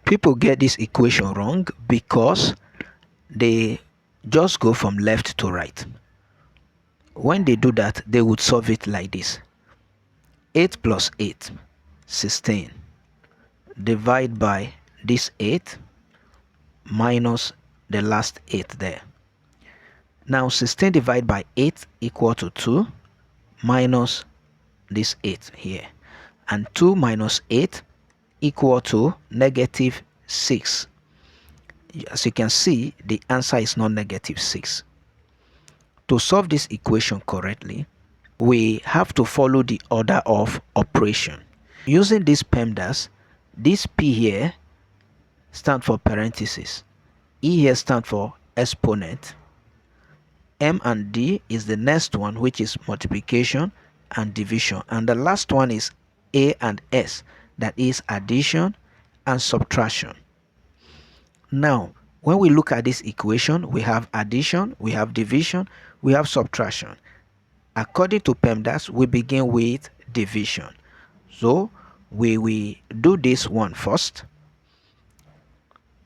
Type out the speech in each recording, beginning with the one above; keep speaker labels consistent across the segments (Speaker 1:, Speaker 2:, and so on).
Speaker 1: People get this equation wrong because they just go from left to right. When they do that, they would solve it like this: 8 plus 8, 16, divide by this 8 minus the last 8 there. Now 16 divided by 8 equal to 2 minus this 8 here, and 2 minus 8 equal to negative 6. As you can see, the answer is not negative 6. To solve this equation correctly, we have to follow the order of operation. Using this PEMDAS, this P here stands for parenthesis, E here stands for exponent, M and D is the next one, which is multiplication and division, and the last one is A and S, that is addition and subtraction. Now when we look at this equation, we have addition, we have division, we have subtraction. According to PEMDAS, we begin with division, so we will do this one first.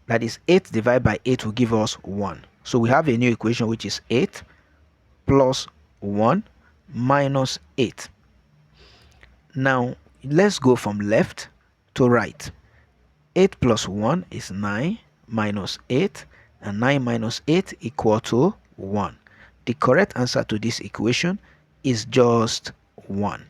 Speaker 1: That is 8 divided by 8 will give us 1. So we have a new equation, which is 8 plus 1 minus 8. Now let's go from left to right. 8 plus 1 is 9 minus 8, and 9 minus 8 equal to 1. The correct answer to this equation is just 1.